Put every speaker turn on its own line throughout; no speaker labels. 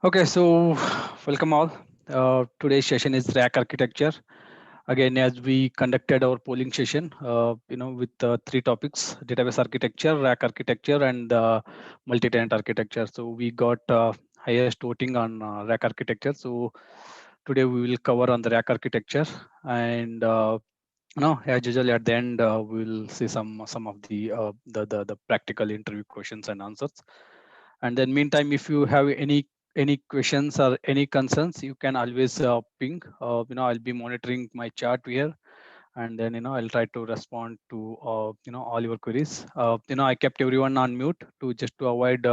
Okay, so welcome all. Today's session is RAC architecture. Again, as we conducted our polling session, with three topics: database architecture, RAC architecture, and multi-tenant architecture. So we got highest voting on RAC architecture. So today we will cover on the RAC architecture, and as usual, at the end we'll see some of the practical interview questions and answers. And then meantime, if you have any questions or any concerns, you can always ping. I'll be monitoring my chat here, and then I'll try to respond to all your queries. I kept everyone on mute to just to avoid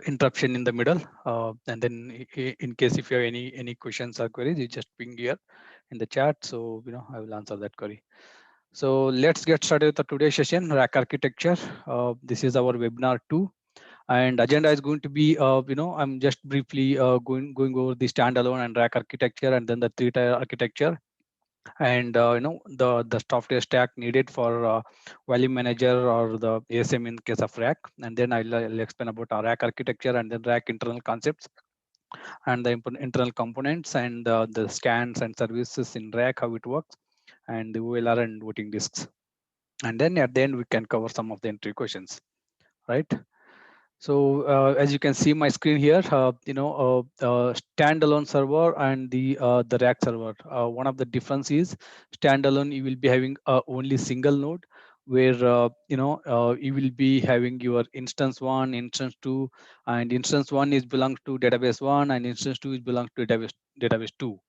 interruption in the middle. And then in case if you have any questions or queries, you just ping here in the chat. So I will answer that query. So let's get started with the today's session, RAC architecture. This is our webinar 2, and agenda is going to be I'm just briefly going over the standalone and RAC architecture, and then the three-tier architecture, and the software stack needed for volume manager or the ASM in case of RAC. And then I'll explain about our RAC architecture, and then RAC internal concepts and the internal components, and the scans and services in RAC, how it works, and the OLR and voting disks. And then at the end we can cover some of the entry questions, right? So as you can see my screen here, standalone server and the RAC server. One of the difference is standalone, you will be having only single node, where you will be having your instance one, instance two, and instance one is belongs to database one, and instance two is belongs to database two.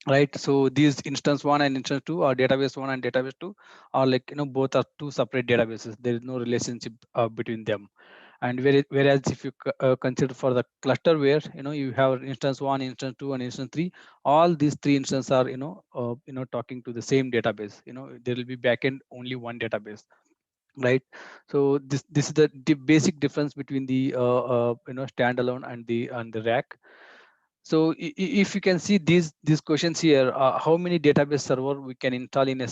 Right, so these instance one and instance two, or database one and database two, are like both are two separate databases. There is no relationship between them. And whereas if you consider for the clusterware, you have instance one, instance two, and instance three. All these three instances are talking to the same database. There will be backend only one database, right? So this is the basic difference between the standalone and the RAC. So if you can see these questions here, how many database server we can install in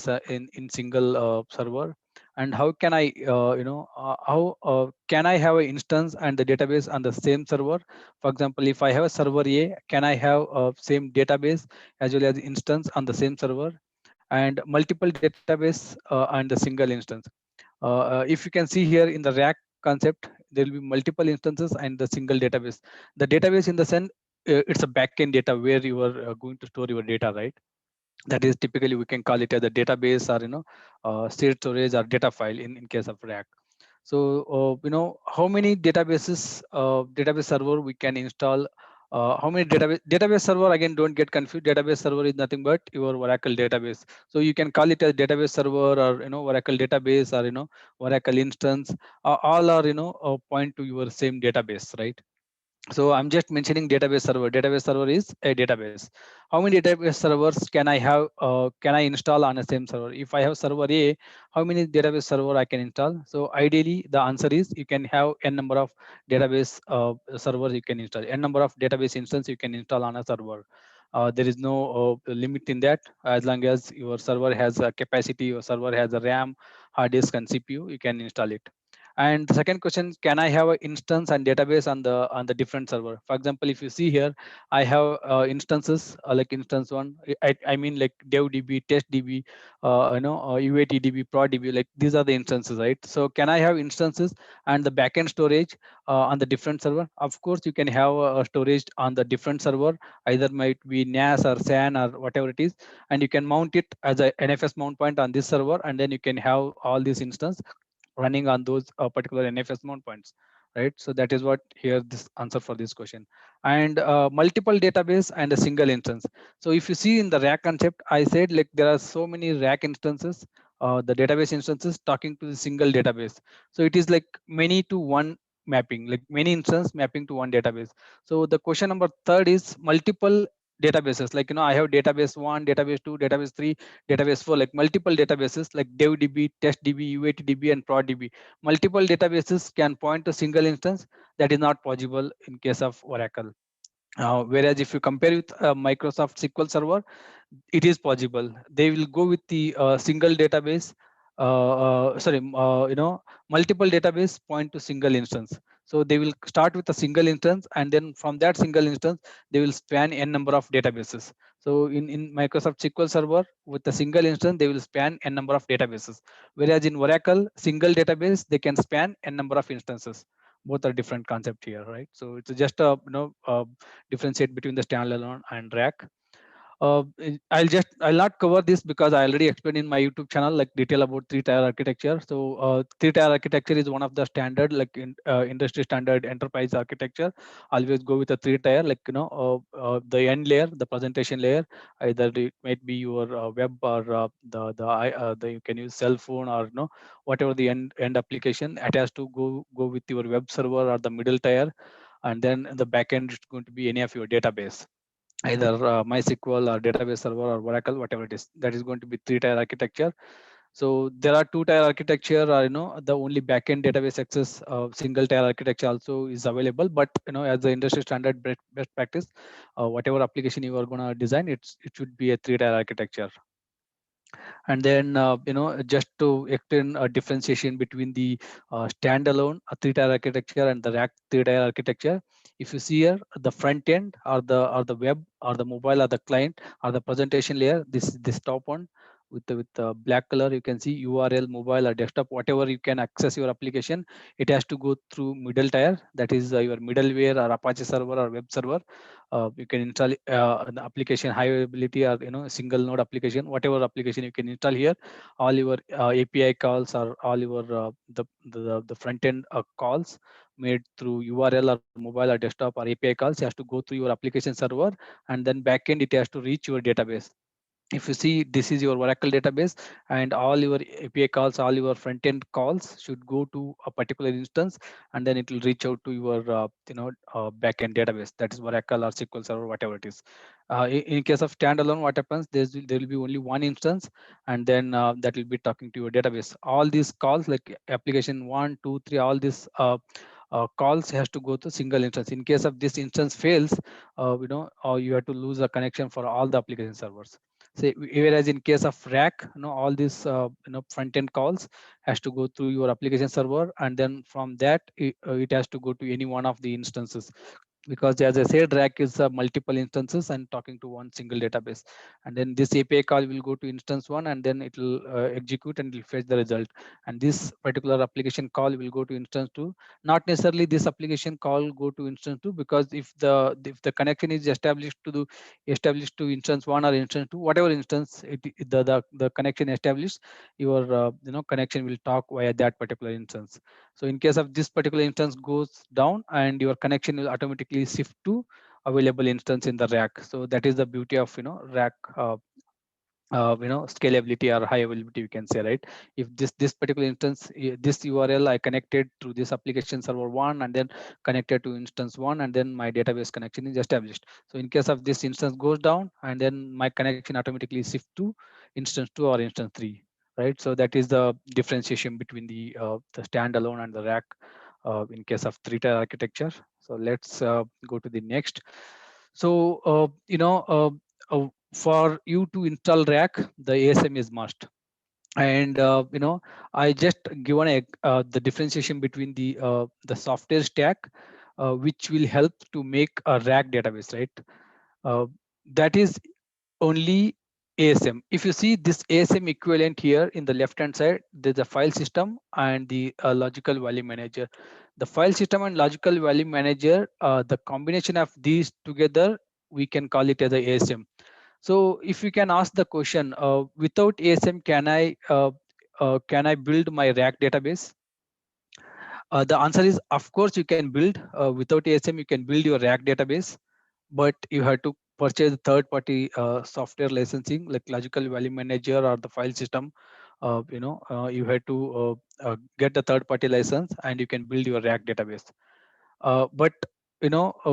single server, and how can I how can I have an instance and the database on the same server? For example, if I have a server A, can I have same database as well as instance on the same server, and multiple database and the single instance? If you can see here in the RAC concept, there will be multiple instances and the single database. The database in the sense, it's a backend data where you are going to store your data, right? That is typically we can call it as a database, or state storage or data file in case of RAC. So how many database server we can install. How many database server, again, don't get confused. Database server is nothing but your Oracle database. So you can call it a database server, or Oracle database, or Oracle instance. All are point to your same database, right? So I'm just mentioning database server. Database server is a database. How many database servers can I have, can I install on the same server? If I have server A, how many database server I can install? So ideally the answer is you can have n number of database servers you can install, n number of database instance you can install on a server. There is no limit in that. As long as your server has a capacity, your server has a RAM, hard disk, and CPU, you can install it. And the second question, can I have an instance and database on the different server? For example, if you see here, I have instances like instance one. I mean like DevDB, TestDB, UATDB, ProdDB. Like these are the instances, right? So can I have instances and the backend storage on the different server? Of course, you can have storage on the different server. Either might be NAS or SAN or whatever it is, and you can mount it as a NFS mount point on this server, and then you can have all these instances running on those particular NFS mount points, right? So that is what here this answer for this question. And multiple database and a single instance. So if you see in the RAC concept, I said like there are so many RAC instances, the database instances talking to the single database. So it is like many to one mapping, like many instances mapping to one database. So the question number third is multiple databases. Like I have database one, database two, database three, database for like multiple databases like DevDB, TestDB, UATDB, and ProdDB. Multiple databases can point to single instance. That is not possible in case of Oracle. Whereas if you compare with Microsoft SQL Server, it is possible. They will go with the single database multiple database point to single instance. So they will start with a single instance, and then from that single instance they will span n number of databases. So in Microsoft SQL Server, with a single instance they will span n number of databases, whereas in Oracle, single database they can span n number of instances. Both are different concept here, right? So it's just a differentiate between the standalone and RAC. I'll not cover this because I already explained in my YouTube channel like detail about three-tier architecture. So three-tier architecture is one of the standard, like in industry standard enterprise architecture. Always go with a three-tier, like the end layer, the presentation layer. Either it might be your web, or the you can use cell phone, or whatever the end application. It has to go with your web server or the middle tier, and then the backend is going to be any of your database, either MySQL or database server or Oracle, whatever it is. That is going to be three-tier architecture. So there are two-tier architecture, or the only backend database access single-tier architecture also is available. But as the industry standard best practice, whatever application you are going to design, it should be a three-tier architecture. And then just to extend a differentiation between the standalone three-tier architecture and the RAC three-tier architecture. If you see here, the front end, or the web, or the mobile, or the client, or the presentation layer, this top one with the black color, you can see URL, mobile, or desktop, whatever you can access your application, it has to go through middle tier, that is your middleware or Apache server or web server. You can install the application high availability, or single node application, whatever application you can install here. All your API calls, or all your the front end calls made through URL or mobile or desktop or API calls has to go through your application server, and then backend it has to reach your database. If you see, this is your Oracle database, and all your API calls, all your front end calls should go to a particular instance, and then it will reach out to your backend database, that is Oracle or SQL Server, whatever it is. In case of standalone, what happens? There will be only one instance, and then that will be talking to your database. All these calls, like application one, two, three, all these calls has to go to single instance. In case of this instance fails, you have to lose a connection for all the application servers. Say, whereas in case of RAC, all these front end calls has to go through your application server, and then from that it has to go to any one of the instances, because as I said, RAC is multiple instances and talking to one single database. And then this API call will go to instance one, and then it will execute and will fetch the result. And this particular application call will go to instance two. Not necessarily this application call go to instance two, because if the connection is established to instance one or instance two, whatever instance the connection established, your connection will talk via that particular instance. So in case of this particular instance goes down, and your connection will automatically shift to available instance in the RAC. So that is the beauty of RAC, scalability or high availability, you can say, right? If this particular instance, this URL I connected through this application server one, and then connected to instance one, and then my database connection is established. So in case of this instance goes down, and then my connection automatically shift to instance two or instance three, right? So that is the differentiation between the standalone and the RAC in case of three-tier architecture. So let's go to the next. So for you to install RAC, the ASM is must. And I just given the differentiation between the software stack, which will help to make a RAC database, right? Uh, that is only ASM. If you see this ASM equivalent here in the left hand side, there's a file system and the logical value manager. The file system and logical value manager, the combination of these together, we can call it as a ASM. So if you can ask the question, without ASM, can I build my RAC database? The answer is, of course, you can build. Without ASM, you can build your RAC database, but you have to purchase third-party software licensing, like logical value manager or the file system. You have to get the third-party license, and you can build your RAC database. But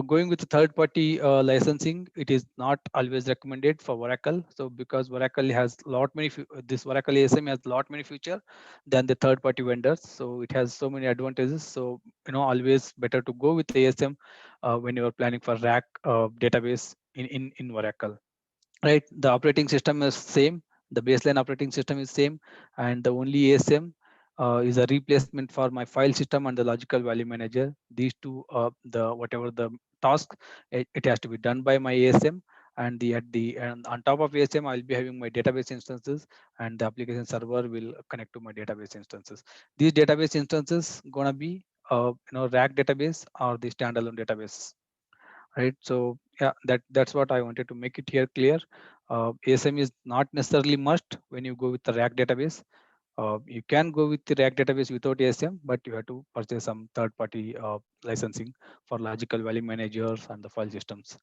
going with the third party licensing, it is not always recommended for Oracle. So because Oracle has lot many this Oracle ASM has lot many feature than the third party vendors, so it has so many advantages. So always better to go with ASM when you are planning for RAC database in Oracle, right? The operating system is same. The baseline operating system is same, and the only ASM is a replacement for my file system and the logical value manager. These two, the whatever the task, it has to be done by my ASM. And and on top of ASM, I'll be having my database instances, and the application server will connect to my database instances. These database instances gonna be RAC database or the standalone database, right? So yeah, that's what I wanted to make it here clear. ASM is not necessarily must when you go with the RAC database. You can go with the RAC database without ASM, but you have to purchase some third-party licensing for logical value managers and the file systems,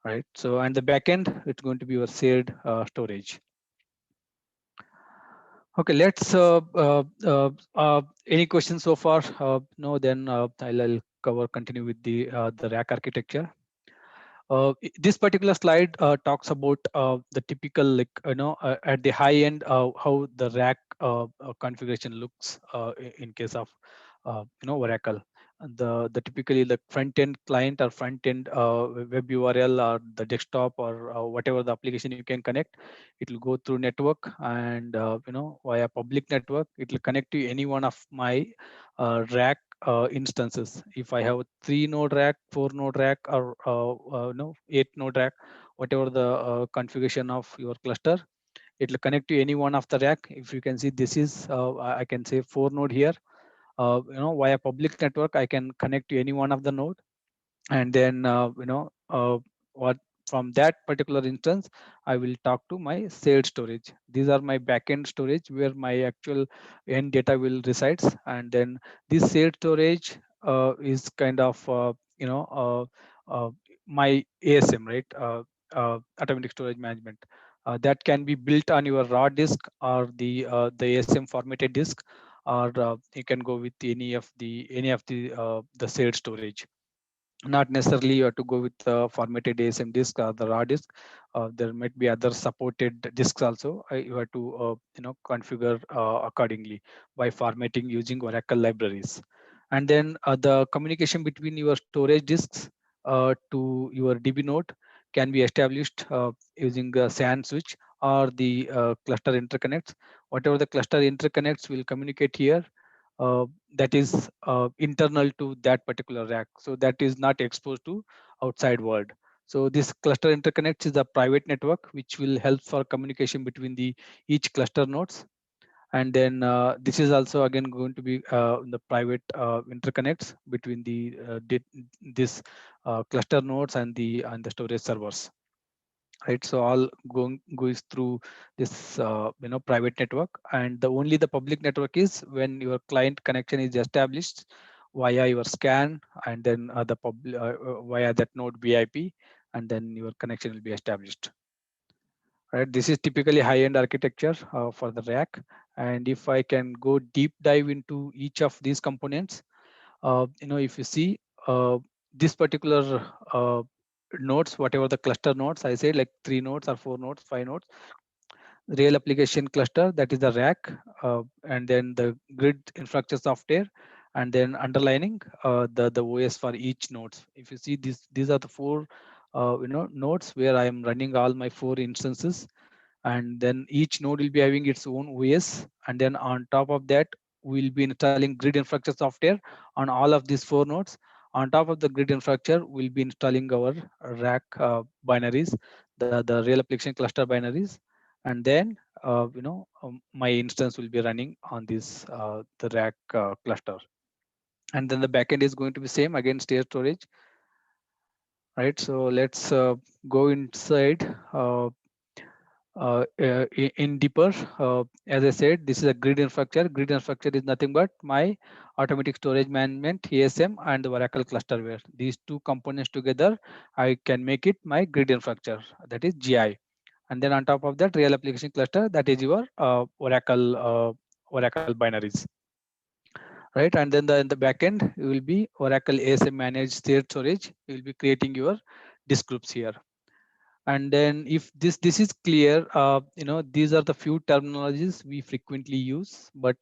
right? So, and the backend, it's going to be your shared storage. Okay, let's. Any questions so far? No, then I'll continue with the RAC architecture. This particular slide talks about the typical, like at the high end, how the rack configuration looks in case of Oracle. And the typically the front end client or front end web URL or the desktop or whatever the application you can connect, it will go through network, and via public network it will connect to any one of my rack instances. If I have 3 node rack, 4 node rack, or 8 node rack, whatever the configuration of your cluster, it will connect to any one of the rack. If you can see, this is I can say 4 node here. Via public network, I can connect to any one of the node, and then what from that particular instance, I will talk to my shared storage. These are my backend storage where my actual end data will resides, and then this shared storage is kind of my ASM, right? Automatic storage management, that can be built on your raw disk or the ASM formatted disk, or you can go with any of the shared storage. Not necessarily you have to go with the formatted ASM disk or the raw disk. There might be other supported disks also. You have to configure accordingly by formatting using Oracle libraries. And then the communication between your storage disks to your DB node can be established using a SAN switch or the cluster interconnects. Whatever the cluster interconnects will communicate here, that is internal to that particular rack, so that is not exposed to outside world. So this cluster interconnects is a private network which will help for communication between the each cluster nodes. And then this is also again going to be the private interconnects between this cluster nodes and the storage servers, right? So all goes through this private network, and the only the public network is when your client connection is established via your scan, and then via that node VIP, and then your connection will be established, right? This is typically high-end architecture for the rack. And if I can go deep dive into each of these components, if you see this particular uh, nodes, whatever the cluster nodes, I say like 3 nodes or 4 nodes, 5 nodes, real application cluster, that is the rack, and then the grid infrastructure software, and then underlining the OS for each nodes. If you see these are the 4 nodes where I am running all my 4 instances, and then each node will be having its own OS, and then on top of that we'll be installing grid infrastructure software on all of these 4 nodes. On top of the grid infrastructure, we'll be installing our RAC binaries, the real application cluster binaries, and then my instance will be running on this the RAC cluster. And then the backend is going to be same again, state storage, right? So let's go inside in deeper. As I said, this is a grid infrastructure. Grid infrastructure is nothing but my automatic storage management, ASM, and the Oracle clusterware. These two components together, I can make it my grid infrastructure, that is GI. And then on top of that, real application cluster, that is your Oracle binaries, right? And then in the backend, you will be Oracle ASM managed shared storage. You will be creating your disk groups here. And then if this is clear, these are the few terminologies we frequently use, but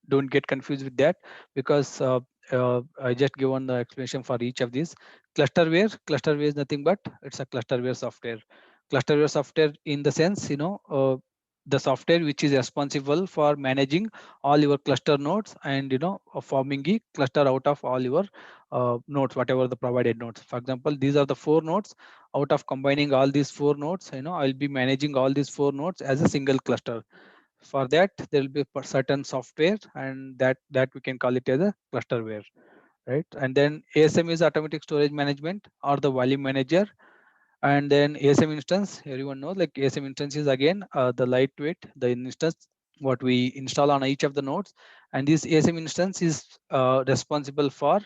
don't get confused with that, because I just given the explanation for each of these. Clusterware is nothing but it's a clusterware software. Clusterware software in the sense, the software which is responsible for managing all your cluster nodes and forming a cluster out of all your nodes, whatever the provided nodes. For example, these are the four nodes. Out of combining all these four nodes, I'll be managing all these four nodes as a single cluster. For that, there will be a certain software, and that we can call it as a clusterware, right? And then ASM is automatic storage management or the volume manager. And then ASM instance, everyone knows, like ASM instance is again the lightweight, the instance what we install on each of the nodes. And this ASM instance is responsible for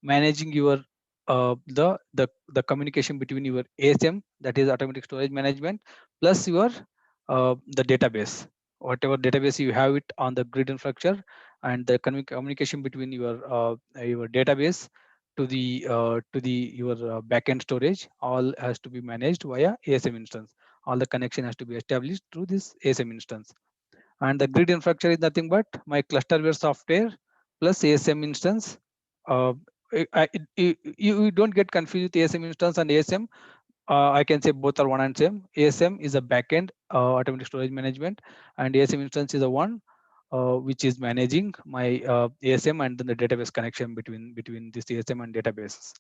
managing your the communication between your ASM, that is automatic storage management, plus your the database, whatever database you have it on the grid infrastructure, and the communication between your database to the your backend storage all has to be managed via ASM instance. All the connection has to be established through this ASM instance. And the grid infrastructure is nothing but my clusterware software plus ASM instance. Uh, you don't get confused with ASM instance and ASM. I can say both are one and same. ASM is a backend automatic storage management, and ASM instance is a one which is managing my ASM and then the database connection between this ASM and databases,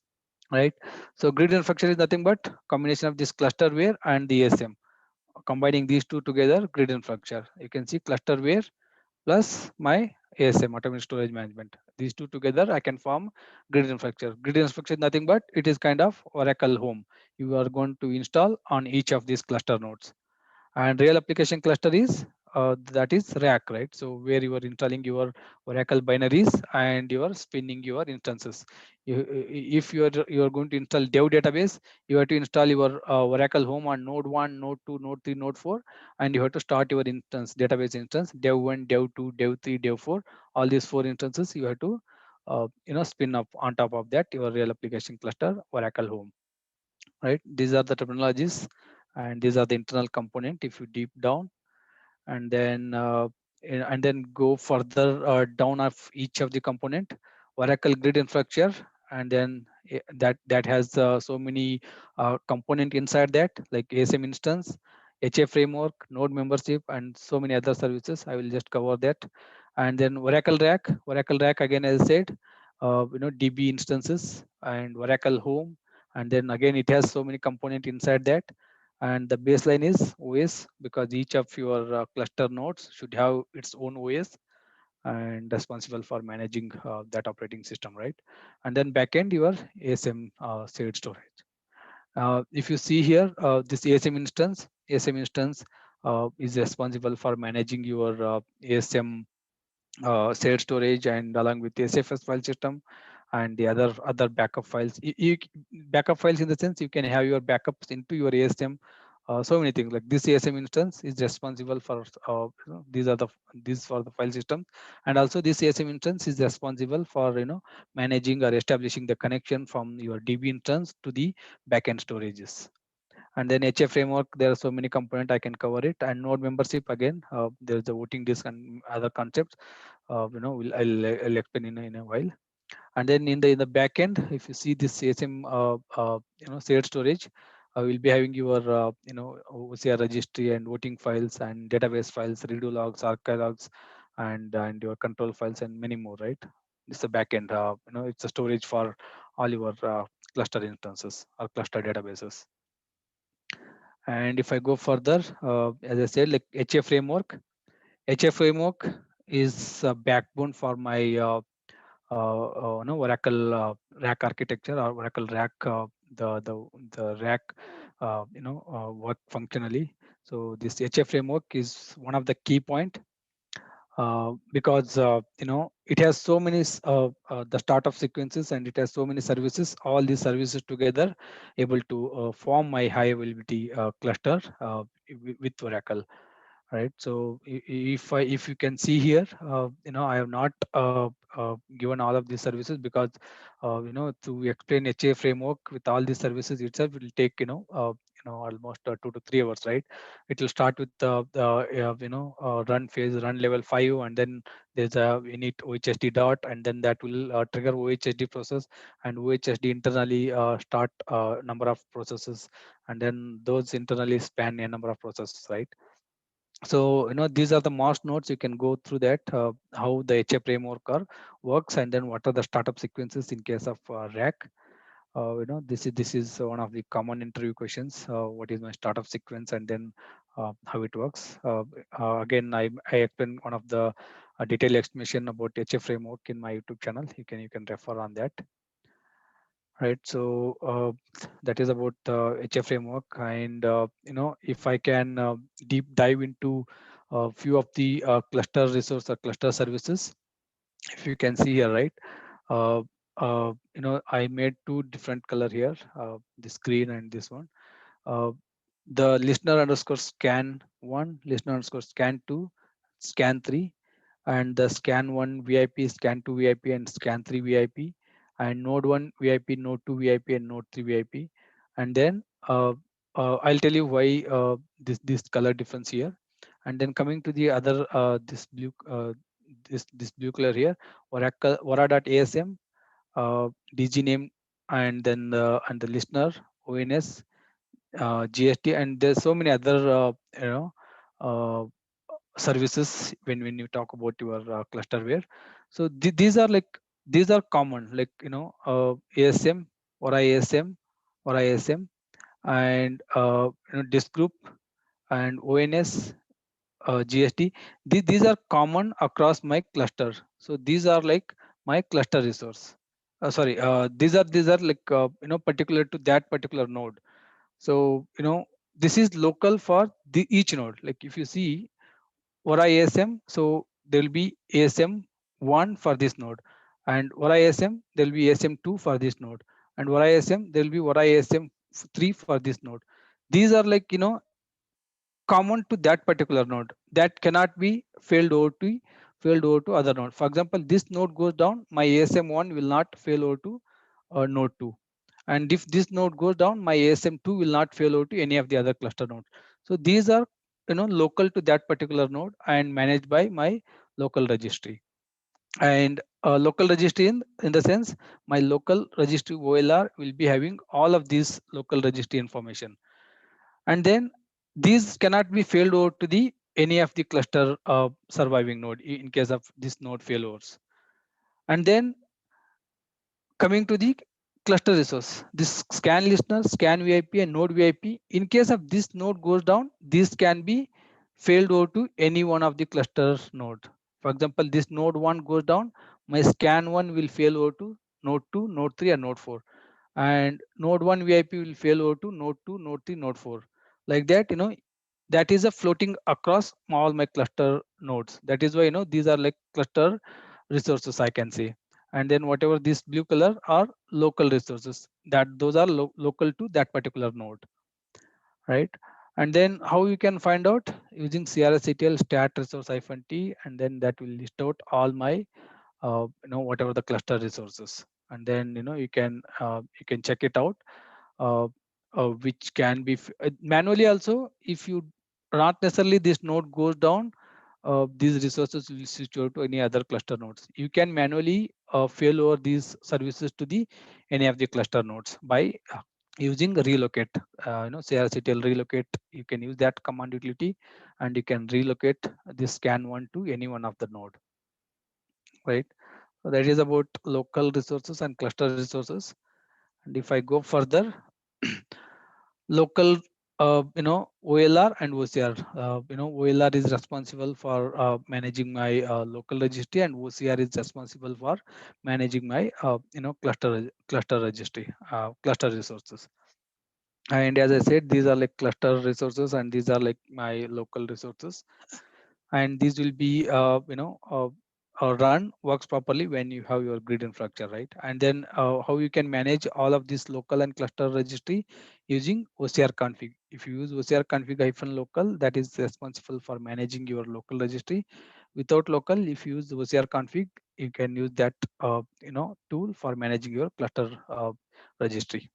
right? So grid infrastructure is nothing but combination of this clusterware and the ASM. Combining these two together, grid infrastructure. You can see clusterware plus my ASM, automatic storage management. These two together, I can form grid infrastructure. Grid infrastructure is nothing but it is kind of Oracle home. You are going to install on each of these cluster nodes. And real application cluster is that is RAC, right? So where you are installing your Oracle binaries and you are spinning your instances. If you are going to install dev database, you have to install your Oracle home on node 1, node 2, node 3, node 4, and you have to start your instance, database instance, dev 1, dev 2, dev 3, dev 4. All these four instances you have to spin up on top of that your real application cluster Oracle home, right? These are the terminologies, and these are the internal component. If you deep down and then go further down of each of the component, Oracle grid infrastructure, and then that has so many component inside that, like ASM instance, HA framework, node membership, and so many other services. I will just cover that. And then Oracle rack again, as I said, DB instances and Oracle home, and then again it has so many component inside that. And the baseline is OS, because each of your cluster nodes should have its own OS and responsible for managing that operating system, right? And then backend your ASM shared storage. If you see here, this ASM instance is responsible for managing your ASM shared storage, and along with the SFS file system and the other backup files. Backup files in the sense you can have your backups into your ASM. So many things, like this ASM instance is responsible for these for the file system, and also this ASM instance is responsible for managing or establishing the connection from your DB instance to the backend storages. And then HA framework, there are so many components, I can cover it. And node membership, again, there's the voting disk and other concepts. I'll explain in a while. And then in the back end, if you see this ASM shared storage, we'll be having your OCR registry and voting files and database files, redo logs, archive logs, and your control files and many more, right? This is the back end. It's a storage for all your cluster instances or cluster databases. And if I go further, as I said, like HA framework is a backbone for my Oracle RAC architecture, or Oracle RAC, the RAC, work functionally. So this HA framework is one of the key point, because it has so many the startup sequences, and it has so many services. All these services together able to form my high availability cluster with Oracle, right? So if you can see here, I have not given all of these services, because to explain HA framework with all these services itself will take almost 2 to 3 hours, right? It will start with the run phase, run level 5, and then there's a init OHSD dot, and then that will trigger OHSD process, and OHSD internally start number of processes, and then those internally span a number of processes, right? So these are the most nodes. You can go through that, how the HA framework works, and then what are the startup sequences in case of RAC. This is one of the common interview questions. What is my startup sequence, and then how it works. Again, I explain one of the detailed explanation about HA framework in my YouTube channel. You can refer on that. Right. So that is about the HA framework. And if I can deep dive into a few of the cluster resource or cluster services, if you can see here, right? uh, I made two different color here, this green and this one. uh, the listener underscore scan 1, listener underscore scan 2, scan 3, and the scan 1 VIP, scan 2 VIP, and scan 3 VIP, and node 1 VIP, node 2 VIP, and node 3 VIP. And then I'll tell you why this color difference here. And then coming to the other this blue color here, Oracle Vara.asm, DG name, and then the listener, ONS, GST, and there's so many other uh, services when you talk about your clusterware. So these are common, like ASM or ISM or ISM, and disk group and ONS, GST. These are common across my cluster. So these are like my cluster resource. Sorry, these are like particular to that particular node. So this is local for the each node. Like if you see Vora ASM, so there will be ASM 1 for this node, and Vora ASM there will be ASM 2 for this node, and Vora ASM there will be Vora ASM 3 for this node. These are like common to that particular node that cannot be failed over to other node. For example, this node goes down, my ASM1 will not fail over to node 2. And if this node goes down, my ASM2 will not fail over to any of the other cluster nodes. So these are local to that particular node and managed by my local registry. And local registry in the sense, my local registry OLR will be having all of these local registry information. And then these cannot be failed over to the any of the cluster surviving node in case of this node failures. And then coming to the cluster resource, this scan listener, scan VIP, and node VIP, in case of this node goes down, this can be failed over to any one of the cluster node. For example, this node 1 goes down, my scan 1 will fail over to node 2, node 3, and node 4, and node 1 VIP will fail over to node 2, node 3, node 4. Like that, that is a floating across all my cluster nodes. That is why these are like cluster resources, I can say. And then whatever this blue color are local resources, that those are local to that particular node, right? And then how you can find out, using crctl stat resource -t, and then that will list out all my whatever the cluster resources. And then you can check it out, uh, which can be manually also. If you not necessarily this node goes down, these resources will switch over to any other cluster nodes. You can manually fail over these services to the any of the cluster nodes by using relocate. crctl relocate, you can use that command utility, and you can relocate this scan one to any one of the node, right? So that is about local resources and cluster resources. And if I go further, local OLR and OCR. OLR is responsible for managing my local registry, and OCR is responsible for managing my cluster registry, cluster resources. And as I said, these are like cluster resources, and these are like my local resources. And these will be run works properly when you have your grid infrastructure, right? And then how you can manage all of this local and cluster registry using OCR config. If you use OCR config -local, that is responsible for managing your local registry. Without local, if you use OCR config, you can use that tool for managing your cluster registry.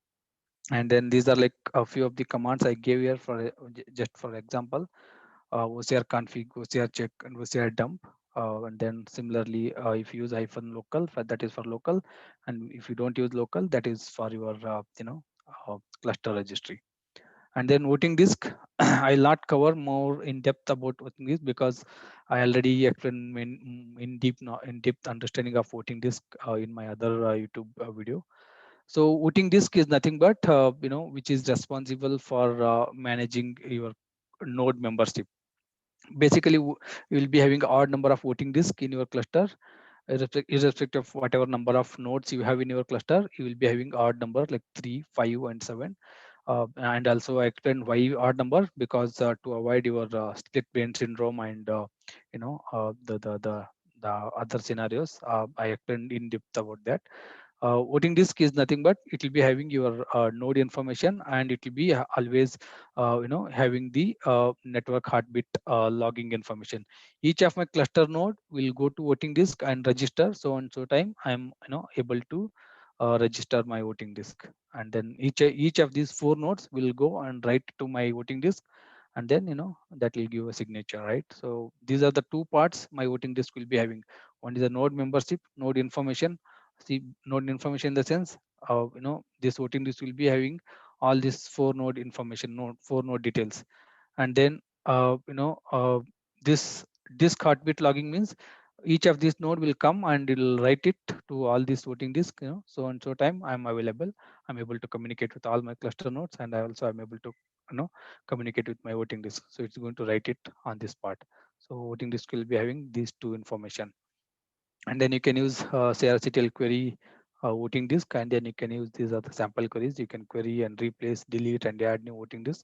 And then these are like a few of the commands I gave here for just for example, OCR config, OCR check, and OCR dump. And then similarly, if you use hyphen local, that is for local, and if you don't use local, that is for your cluster registry. And then voting disk, I'll not cover more in depth about voting disk because I already explained in depth understanding of voting disk in my other YouTube video. So voting disk is nothing but which is responsible for managing your node membership. Basically, you will be having odd number of voting disk in your cluster, irrespective of whatever number of nodes you have in your cluster. You will be having odd number like 3, 5, and 7. And also I explained why odd number, because to avoid your split brain syndrome and the other scenarios. I explained in depth about that. Voting disk is nothing but it will be having your node information, and it will be always having the network heartbeat logging information. Each of my cluster node will go to voting disk and register, so and so time I'm able to register my voting disk. And then each of these 4 nodes will go and write to my voting disk, and then that will give a signature, right? So these are the 2 parts my voting disk will be having. One is the node membership, node information. See, node information in the sense, this voting disk will be having all these 4 node information, 4 node details. And then this disk heartbeat logging means each of these node will come and it will write it to all these voting disk, so and so time I'm available, I'm able to communicate with all my cluster nodes, and I also am able to communicate with my voting disk. So it's going to write it on this part. So voting disk will be having these 2 information. And then you can use say RCTL query voting disk, and then you can use these are the sample queries. You can query and replace, delete, and add new voting disk.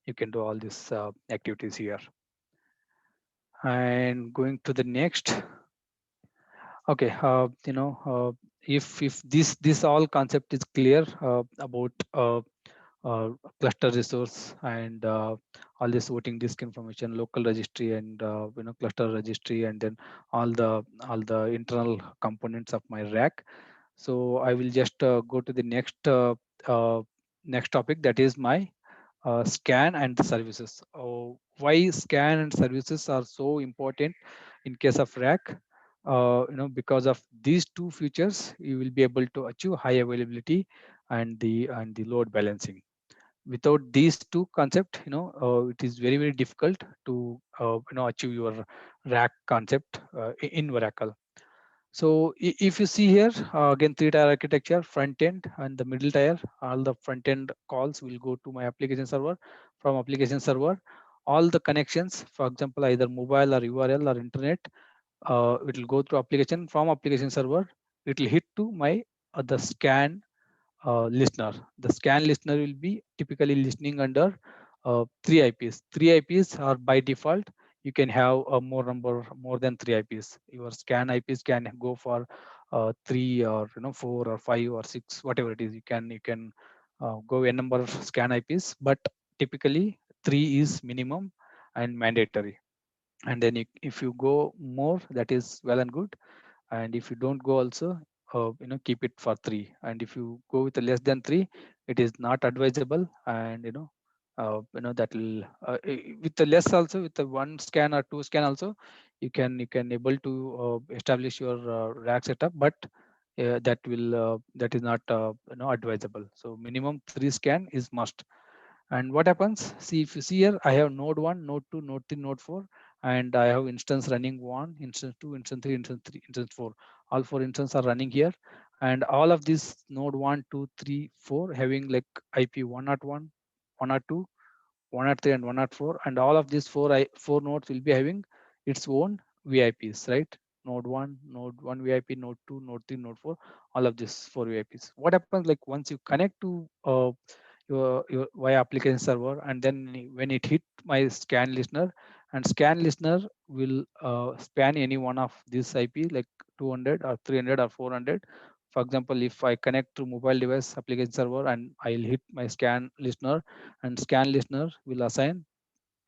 You can do all these activities here. And going to the next. Okay, if this all concept is clear about cluster resource and all this voting disk information, local registry, and cluster registry, and then all the internal components of my rack. So I will just go to the uh, next topic, that is my scan and the services. Why scan and services are so important in case of rack? Because of these 2 features, you will be able to achieve high availability and the load balancing. Without these 2 concept, it is very very difficult to achieve your rack concept in Oracle. So if you see here, again, 3-tier architecture, front end and the middle tier, all the front end calls will go to my application server. From application server, all the connections, for example, either mobile or URL or internet, it will go through application. From application server, it will hit to my the scan listener. The scan listener will be typically listening under 3 IPs. 3 IPs are by default. You can have a more than 3 IPs. Your scan IPs can go for 3 or 4 or 5 or 6, whatever it is. You can go a number of scan IPs, but typically 3 is minimum and mandatory. And then if you go more, that is well and good. And if you don't go also, keep it for 3. And if you go with a less than 3, it is not advisable. And that will with the less, also with the 1 scan or 2 scan also, you can able to establish your rack setup, but that is not advisable. So minimum 3 scan is must. And what happens? See, if you see here, I have node 1, node 2, node 3, node 4, and I have instance running 1, instance 2, instance 3, instance 3, instance 4. All 4 instances are running here. And all of these node 1, 2, 3, 4 having like IP 101, 102, 103, and 104. And all of these 4 nodes will be having its own VIPs, right? Node 1 VIP, node 2, node 3, node 4, all of these 4 VIPs. What happens like once you connect to your via application server, and then when it hit my scan listener, and scan listener will span any one of this IP like 200 or 300 or 400. For example, if I connect to mobile device application server and I'll hit my scan listener, and scan listener will assign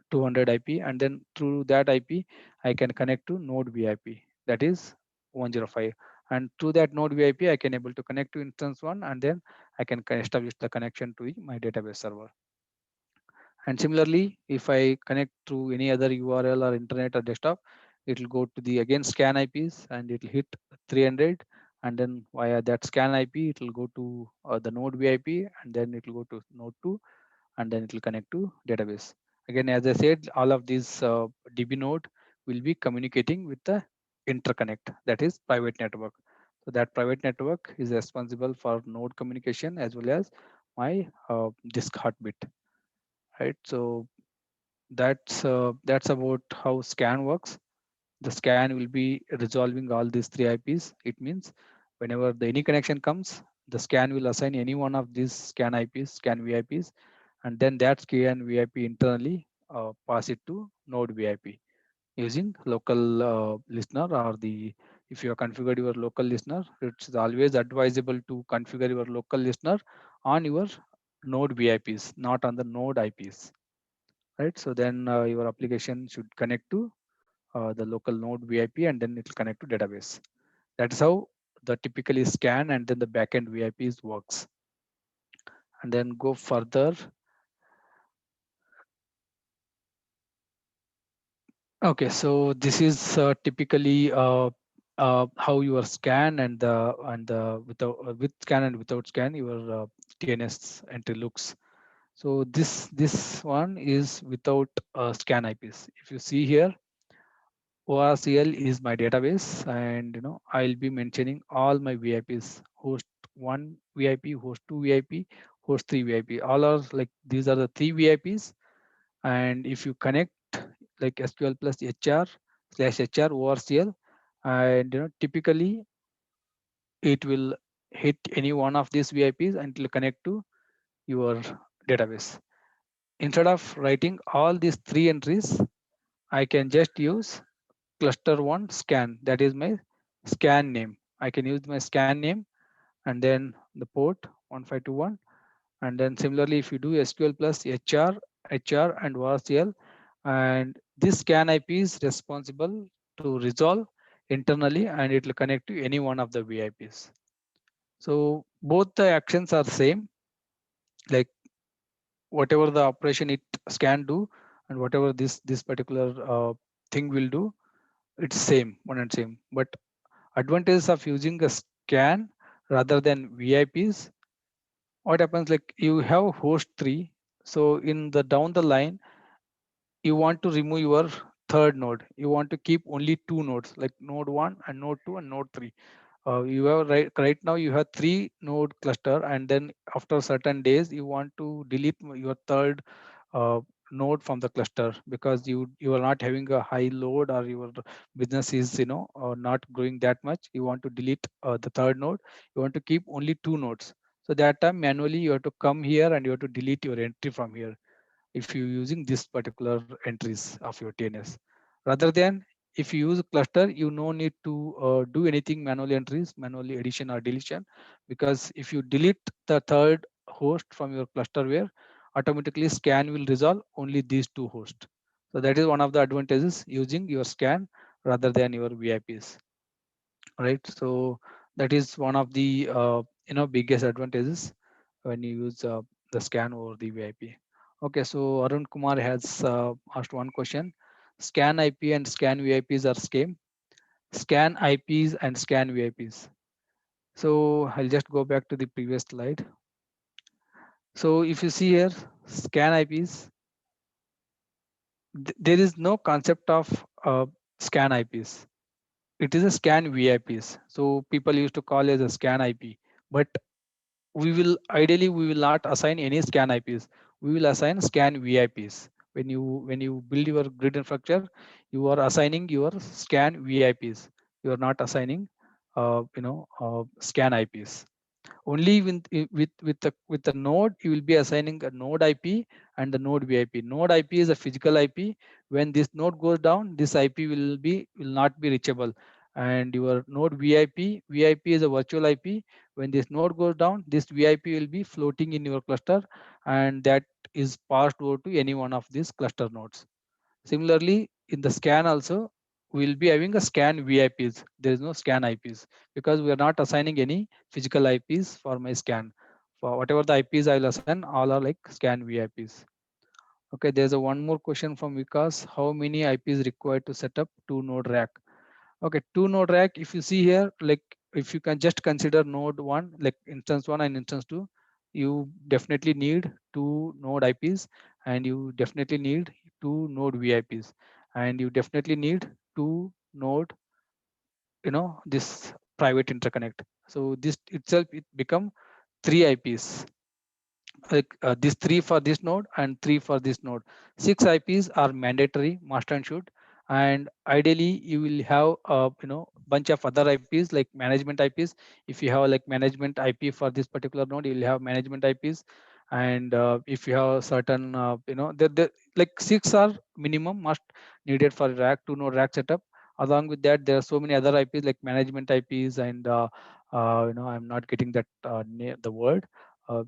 200 IP, and then through that IP I can connect to node VIP, that is 105. and through that node VIP I can able to connect to instance one, and then I can establish the connection to my database server. And similarly, if I connect through any other URL or internet or desktop, it will go to the again scan IPs and it will hit 300, and then via that scan IP it will go to the node VIP, and then it will go to node 2, and then it will connect to database. Again, as I said, all of these DB node will be communicating with the interconnect, that is private network. So that private network is responsible for node communication as well as my disk heartbeat, right? So that's about how scan works. The scan will be resolving all these three IPs. It means whenever any connection comes, the scan will assign any one of these scan IPs, scan VIPs, and then that scan VIP internally pass it to node VIP using local listener, or the if you have configured your local listener, it's always advisable to configure your local listener on your node VIPs, not on the node IPs, right? So then your application should connect to the local node VIP, and then it will connect to database. That's how the typically scan and then the backend VIPs works. And then go further. Okay, so this is typically how your scan and the with scan and without scan your TNS entry looks. So this one is without scan IPs. If you see here, ORCL is my database, and I'll be mentioning all my VIPs: host 1 VIP, host 2 VIP, host 3 VIP. All are like these are the three VIPs. And if you connect like SQL plus HR/HR ORCL, and typically it will hit any one of these VIPs and it will connect to your database. Instead of writing all these three entries, I can just use cluster1 scan. That is my scan name. I can use my scan name and then the port 1521. And then similarly, if you do SQL plus HR and ORCL, and this scan IP is responsible to resolve internally, and it will connect to any one of the VIPs. So both the actions are same, like whatever the operation it scan do and whatever this particular thing will do, it's same, one and same. But advantages of using a scan rather than VIPs, what happens, like you have host 3, so in the down the line you want to remove your third node, you want to keep only two nodes like node 1 and node 2 and node 3. You have right now you have 3 node cluster, and then after certain days you want to delete your third uh, node from the cluster because you are not having a high load, or your business is not growing that much. You want to delete the third node, you want to keep only 2 nodes. So that time manually you have to come here and you have to delete your entry from here if you're using this particular entries of your TNS. Rather than if you use cluster, you no need to do anything manually entries, manually addition or deletion, because if you delete the third host from your clusterware, automatically scan will resolve only these two hosts. So that is one of the advantages using your scan rather than your VIPs, right? So that is one of the biggest advantages when you use the scan over the VIP. Okay, so Arun Kumar has asked one question: scan IP and scan VIPs are same? Scan IPs and scan VIPs. So I'll just go back to the previous slide. So if you see here, scan IPs, there is no concept of scan IPs. It is a scan VIPs. So people used to call it as a scan IP, but we will not assign any scan IPs. We will assign scan VIPs. When you build your grid infrastructure, you are assigning your scan VIPs. You are not assigning scan IPs. Only with the node you will be assigning a node IP and the node VIP. Node IP is a physical IP. When this node goes down, this IP will not be reachable, and your node VIP is a virtual IP. When this node goes down, this VIP will be floating in your cluster, and that is passed over to any one of these cluster nodes. Similarly, in the scan also, we'll be having a scan VIPs. There is no scan IPs because we are not assigning any physical IPs for my scan. For whatever the IPs I will assign, all are like scan VIPs. Okay, there's a one more question from Vikas. How many IPs required to set up two node rack? Okay, two node rack. If you see here, like if you can just consider node one, like instance one and instance two, you definitely need two node IPs, and you definitely need two node VIPs, and you definitely need two node, this private interconnect. So this itself it become three IPs, like this three for this node and three for this node. Six IPs are mandatory, must and should, and ideally you will have bunch of other IPs like management IPs. If you have like management IP for this particular node, you will have management IPs, and if you have certain like six are minimum must needed for rack two node rack setup. Along with that, there are so many other IPs like management IPs, and I'm not getting that the word.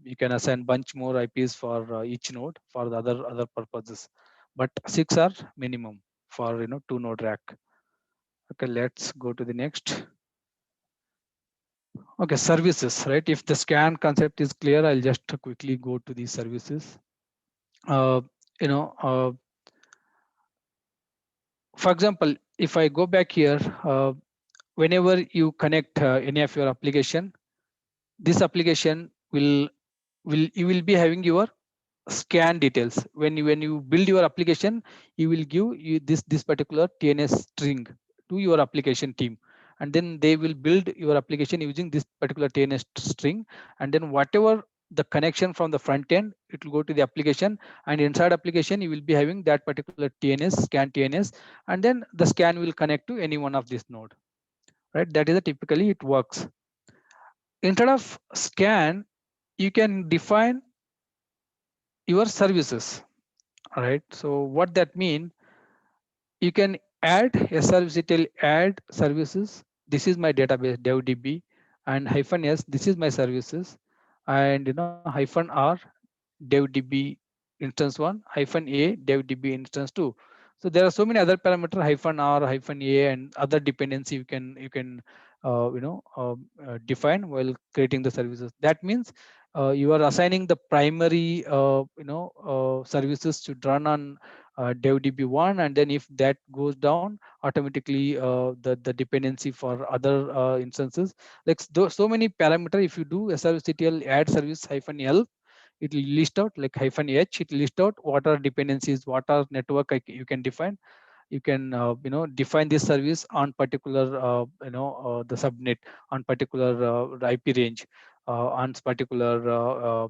You can assign bunch more IPs for each node for the other purposes, but six are minimum for two node rack. Okay, let's go to the next. Okay, services, right? If the scan concept is clear, I'll just quickly go to these services. Uh, you know, uh, for example, if I go back here, whenever you connect any of your application, this application will you will be having your scan details. When you build your application, you will give you this particular TNS string to your application team, and then they will build your application using this particular TNS string. And then whatever the connection from the front end, it will go to the application, and inside application you will be having that particular TNS scan TNS, and then the scan will connect to any one of this node, right? That is a typically it works. Instead of scan, you can define your services, right? So what that mean, you can add a service detail, add services. This is my database devdb, and hyphen s, this is my services, and hyphen r devdb instance 1 hyphen a devdb instance 2. So there are so many other parameter hyphen r hyphen a and other dependency you can define while creating the services. That means you are assigning the primary services to run on devdb1, and then if that goes down automatically, the dependency for other instances, like so many parameter. If you do a servicetl add service hyphen l, it will list out like hyphen h, it will list out what are dependencies, what are network you can define. You can define this service on particular the subnet, on particular IP range, on particular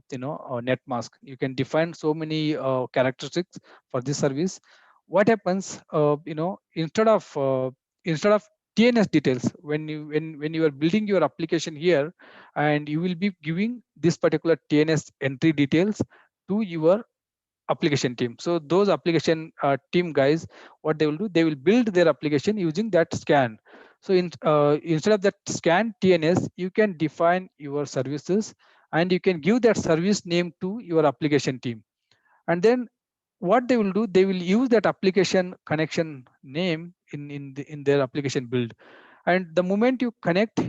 net mask. You can define so many characteristics for this service. What happens, instead of TNS details, when you are building your application here, and you will be giving this particular TNS entry details to your application team. So those application team guys, what they will do, they will build their application using that scan. So instead of that scan TNS, you can define your services, and you can give that service name to your application team. And then what they will do, they will use that application connection name in their application build. And the moment you connect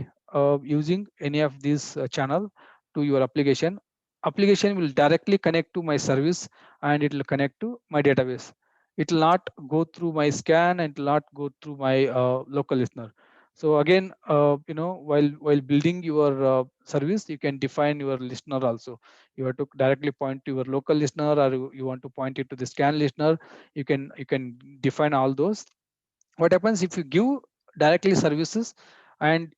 using any of these channel to your application will directly connect to my service, and it will connect to my database. It will not go through my scan, and it will not go through my local listener. So again, while building your service, you can define your listener also. You have to directly point to your local listener, or you want to point it to the scan listener. You can define all those. What happens if you give directly services, and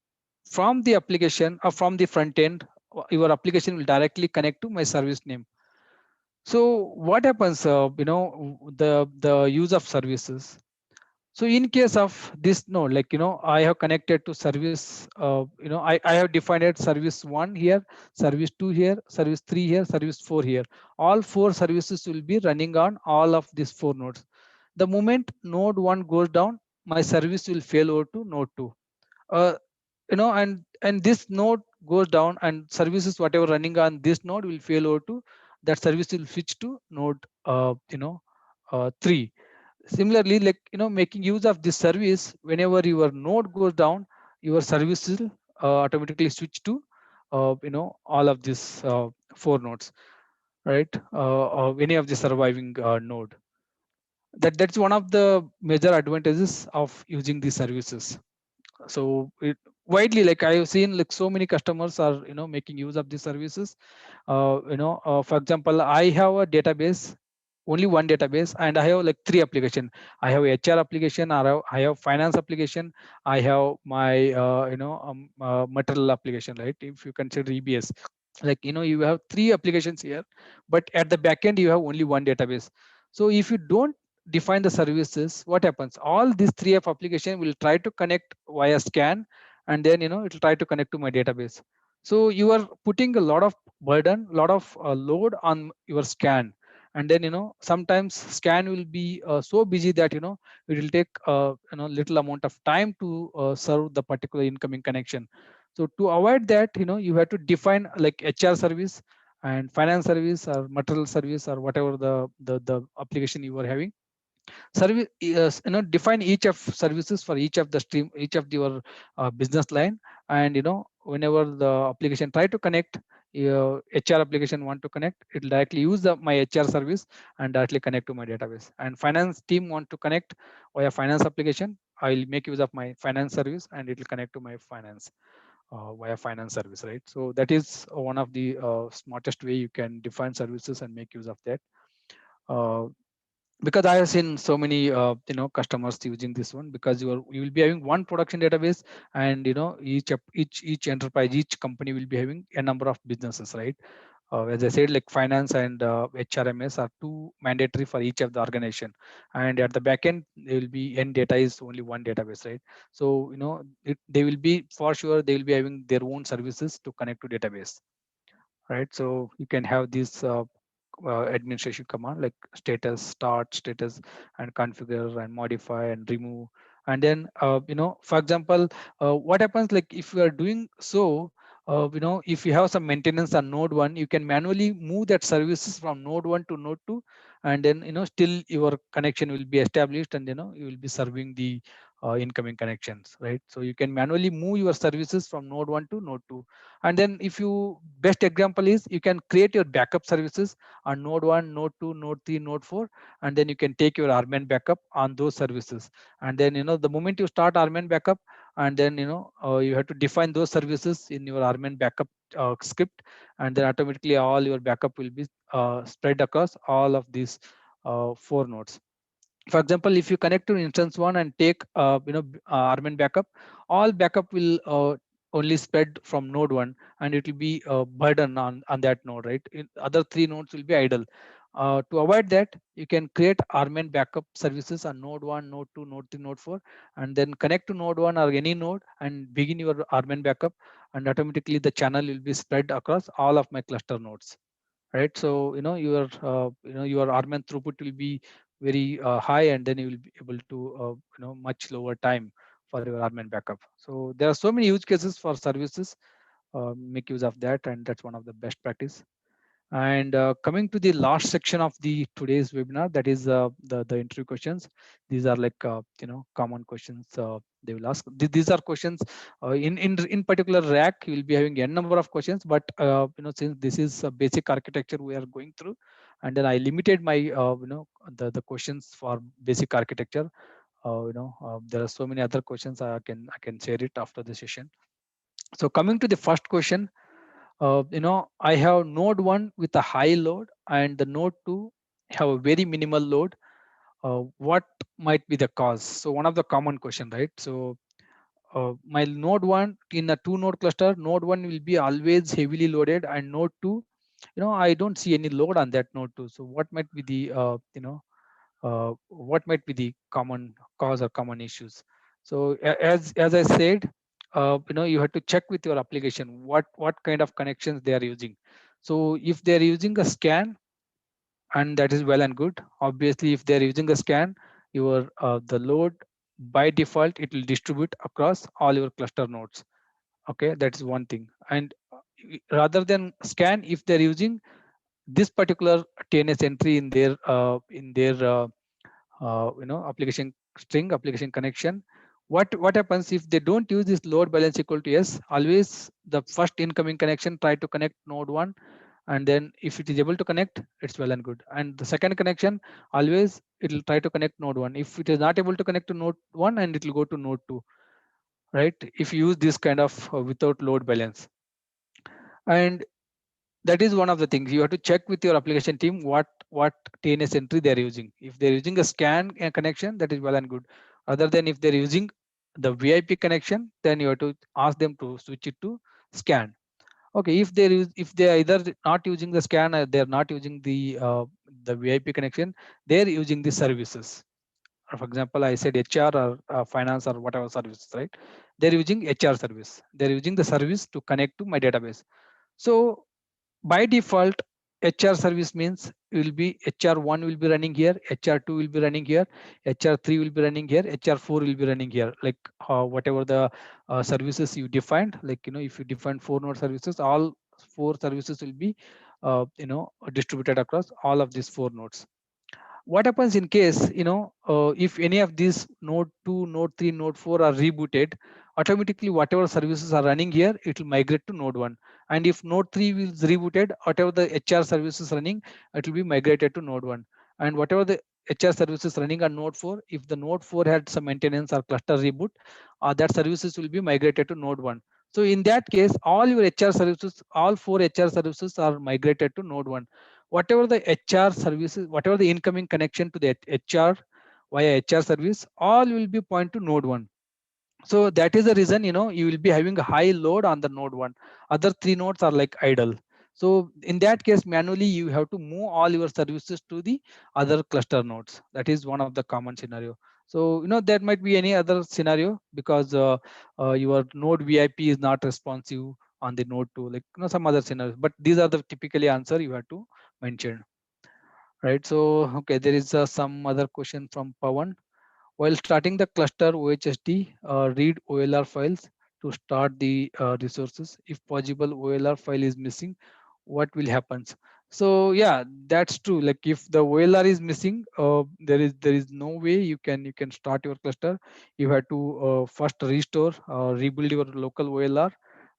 from the application or from the front end, your application will directly connect to my service name. So what happens, the use of services. So in case of this node, like I have connected to service, I have defined it service 1 here, service 2 here, service 3 here, service 4 here. All four services will be running on all of these four nodes. The moment node 1 goes down, my service will fail over to node 2. uh, and this node goes down, and services whatever running on this node will fail over to that service, will switch to node 3. Similarly, like making use of this service, whenever your node goes down, your service will automatically switch to all of these four nodes, right? Any of the surviving node. That's one of the major advantages of using these services. So it widely, like I have seen, like so many customers are making use of these services. For example, I have a database, only one database, and I have like three application. I have HR application, I have finance application, I have my material application, right? If you consider EBS, like you have three applications here, but at the back end you have only one database. So if you don't define the services, what happens? All these three of application will try to connect via scan, and then it will try to connect to my database. So you are putting a lot of burden, lot of load on your scan. And then sometimes scan will be so busy that it will take little amount of time to serve the particular incoming connection. So to avoid that, you have to define like HR service and finance service or material service or whatever the application you are having. Service, define each of services for each of the stream, each of your business line. And whenever the application try to connect, your HR application want to connect, it will directly use my HR service and directly connect to my database. And finance team want to connect via finance application, I will make use of my finance service and it will connect to my finance via finance service, right? So that is one of the smartest way you can define services and make use of that. uh, because I have seen so many customers using this one, because you will be having one production database, and each enterprise, each company will be having a number of businesses, right? As I said, like finance and HRMS are two mandatory for each of the organization, and at the back end there will be end data is only one database, right? So they will be, for sure they will be having their own services to connect to database, right? So you can have this administration command like status, start, status, and configure and modify and remove. And then for example, what happens, like if you are doing so, if you have some maintenance on node 1, you can manually move that services from node 1 to node 2, and then still your connection will be established, and you will be serving the incoming connections, right? So you can manually move your services from node 1 to node 2. And then if you, best example is, you can create your backup services on node 1, node 2, node 3, node 4, and then you can take your rman backup on those services. And then the moment you start rman backup, and then you have to define those services in your rman backup script, and then automatically all your backup will be spread across all of these four nodes. For example, if you connect to instance one and take rman backup, all backup will only spread from node one, and it will be a burden on that node, right? Other three nodes will be idle. To avoid that, you can create rman backup services on node 1, node 2, node 3, node 4, and then connect to node 1 or any node and begin your rman backup, and automatically the channel will be spread across all of my cluster nodes, right? So your rman throughput will be very high, and then you will be able to much lower time for your rman backup. So there are so many use cases for services. Make use of that, and that's one of the best practice. And coming to the last section of the today's webinar, that is the interview questions. These are like common questions they will ask. These are questions in particular RAC. You will be having n number of questions, but since this is a basic architecture we are going through, and then I limited my the questions for basic architecture. There are so many other questions. I can share it after the session. So coming to the first question, I have node 1 with a high load and the node 2 have a very minimal load. What might be the cause? So one of the common question, right? So my node 1 in a two node cluster, node 1 will be always heavily loaded, and node 2, I don't see any load on that node 2. So what might be the what might be the common cause or common issues? So as I said, you have to check with your application what kind of connections they are using. So if they are using a scan, and that is well and good. Obviously, if they are using a scan, your the load by default it will distribute across all your cluster nodes. Okay, that's one thing. And rather than scan, if they're using this particular TNS entry in their application string, application connection. What happens if they don't use this load balance equal to yes? Always the first incoming connection try to connect node 1, and then if it is able to connect, it's well and good. And the second connection, always it will try to connect node 1. If it is not able to connect to node 1, and it will go to node 2, right? If you use this kind of without load balance. And that is one of the things you have to check with your application team what TNS entry they are using. If they're using a scan connection, that is well and good. Other than if they're using the VIP connection, then you have to ask them to switch it to scan. Okay, if they are either not using the scan or they're not using the VIP connection, they're using the services. For example, I said HR or finance or whatever services, right? They're using HR service. They're using the service to connect to my database. So by default, HR service means will be HR1 will be running here, HR2 will be running here, HR3 will be running here, HR4 will be running here. Like whatever the services you defined, like if you define 4 node services, all 4 services will be distributed across all of these 4 nodes. What happens in case if any of these node 2, node 3, node 4 are rebooted, automatically whatever services are running here, it will migrate to node 1. And if node 3 is rebooted, whatever the HR services running, it will be migrated to node 1. And whatever the HR services running on node 4, if the node 4 had some maintenance or cluster reboot, that services will be migrated to node 1. So in that case, all your HR services, all 4 HR services are migrated to node 1. Whatever the HR services, whatever the incoming connection to the HR via HR service, all will be point to node 1. So that is the reason you will be having a high load on the node 1. Other 3 nodes are like idle. So in that case, manually you have to move all your services to the other cluster nodes. That is one of the common scenario. So there might be any other scenario because your node VIP is not responsive on the node 2, like some other scenarios. But these are the typically answer you have to mention, right? So okay, there is some other question from Pawan. While starting the cluster OHSD, read OLR files to start the resources. If possible, OLR file is missing, what will happen? So yeah, that's true. Like if the OLR is missing, there is no way you can start your cluster. You have to first restore, rebuild your local OLR,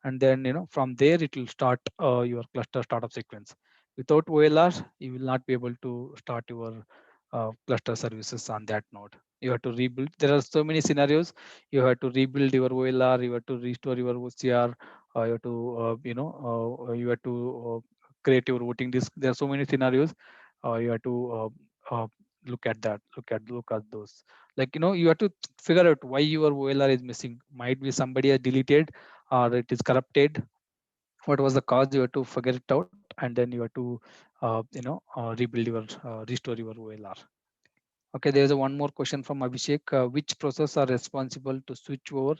and then from there it will start your cluster startup sequence. Without OLR, you will not be able to start your cluster services on that node. You have to rebuild. There are so many scenarios. You have to rebuild your OLR, you have to restore your OCR, you have to you have to create your voting disk. There are so many scenarios. You have to look at those. Like you have to figure out why your OLR is missing. Might be somebody has deleted or it is corrupted. What was the cause? You have to figure it out, and then you have to rebuild your restore your OLR. Okay, there is a one more question from Abhishek. Which process are responsible to switch over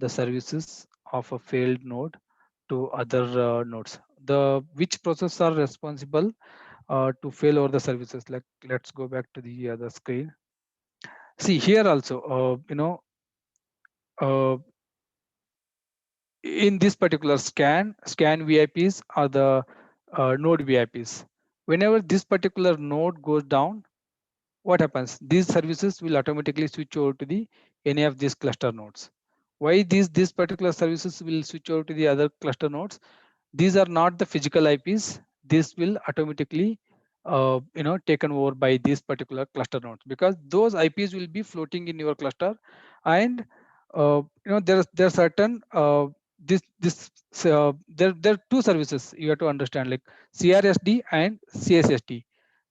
the services of a failed node to other nodes? The which process are responsible to fail over the services? Like, let's go back to the other screen. See here also, uh, in this particular scan VIPs are the node VIPs. Whenever this particular node goes down, what happens? These services will automatically switch over to the any of these cluster nodes. Why these particular services will switch over to the other cluster nodes? These are not the physical IPs. This will automatically taken over by these particular cluster nodes, because those IPs will be floating in your cluster. And there are certain there are two services you have to understand, like CRSD and CSSD.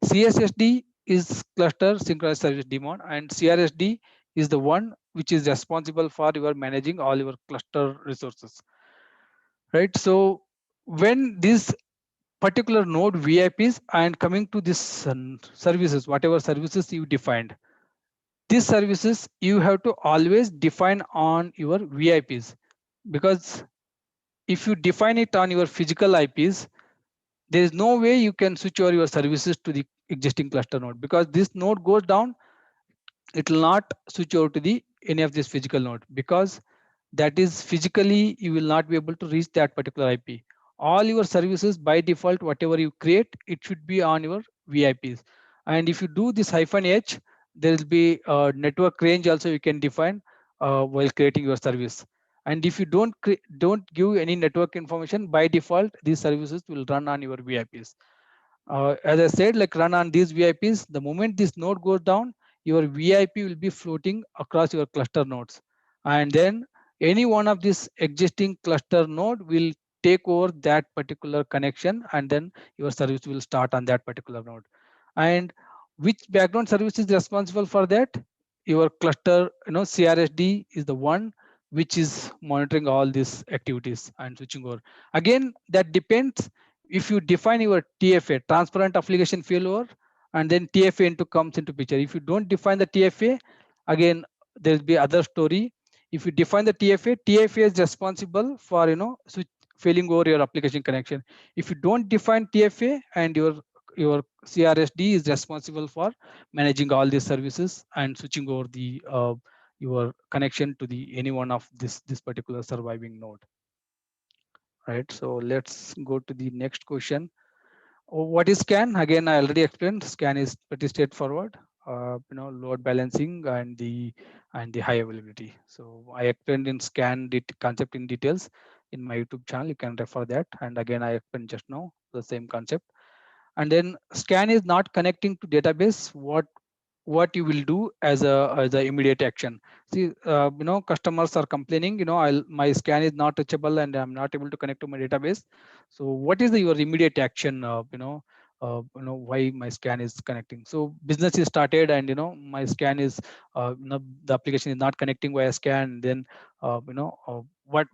CSSD is cluster synchronized service daemon, and CRSD is the one which is responsible for your managing all your cluster resources, right? So when this particular node VIPs and coming to this services, whatever services you defined, these services you have to always define on your VIPs, because if you define it on your physical IPs, there is no way you can switch over your services to the existing cluster node, because this node goes down, it will not switch over to the any of this physical node, because that is physically you will not be able to reach that particular IP. All your services by default, whatever you create, it should be on your VIPs. And if you do this -h, there will be a network range also you can define while creating your service. And if you don't give any network information, by default these services will run on your VIPs. As I said, like run on these VIPs. The moment this node goes down, your VIP will be floating across your cluster nodes. And then any one of this existing cluster node will take over that particular connection, and then your service will start on that particular node. And which background service is responsible for that? Your cluster, CRSD is the one which is monitoring all these activities and switching over. Again, that depends. If you define your TFA, transparent application failover, and then TFA comes into picture. If you don't define the TFA, again there will be other story. If you define the TFA, TFA is responsible for failing over your application connection. If you don't define TFA, and your CRSD is responsible for managing all these services and switching over the your connection to the any one of this particular surviving node. Right. So let's go to the next question. What is scan? Again, I already explained. Scan is pretty straightforward. Load balancing and the high availability. So I explained in scan the concept in details in my YouTube channel. You can refer that. And again, I explained just now the same concept. And then scan is not connecting to database. What you will do as a immediate action. See, customers are complaining, my scan is not reachable and I'm not able to connect to my database. So what is your immediate action? Why my scan is connecting? So business is started, and my scan is the application is not connecting via scan. Then what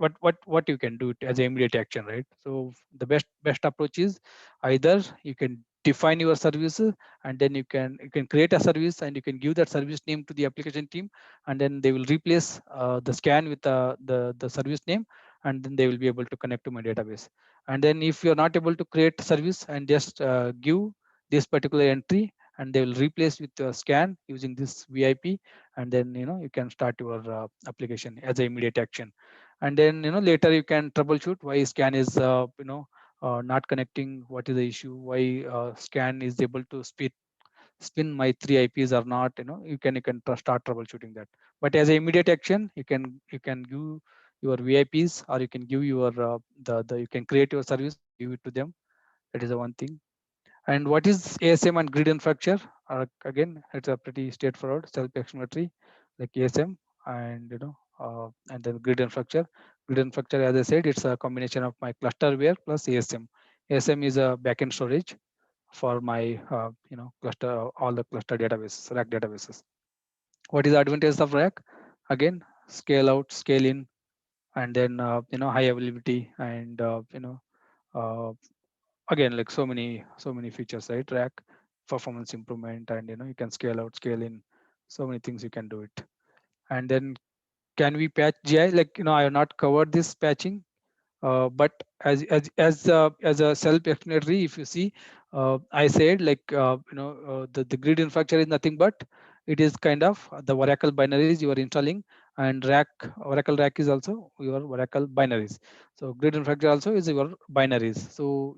you can do it as an immediate action, right? So the best approach is either you can define your services, and then you can create a service, and you can give that service name to the application team, and then they will replace the scan with the service name, and then they will be able to connect to my database. And then if you're not able to create service, and just give this particular entry, and they will replace with scan using this VIP, and then you can start your application as an immediate action. And then later you can troubleshoot why scan is not connecting, what is the issue, why scan is able to spin my three IPs or not. Start troubleshooting that. But as an immediate action, you can give your VIPs, or you can give your the you can create your service and give it to them. That is the one thing. And what is ASM and grid infrastructure? Again, it's a pretty straightforward, self-explanatory, like ASM and and then grid infrastructure. Grid infrastructure, as I said, it's a combination of my clusterware plus ASM. ASM is a backend storage for my cluster, all the cluster databases, RAC databases. What is the advantage of RAC? Again, scale out, scale in, and then high availability, and uh, again, like so many features, right? RAC performance improvement, and you can scale out, scale in, so many things you can do it. And then can we patch GI? Like I have not covered this patching, but as a self-explanatory, if you see, I said, like the grid infrastructure is nothing but it is kind of the Oracle binaries you are installing, and Oracle RAC is also your Oracle binaries. So grid infrastructure also is your binaries. So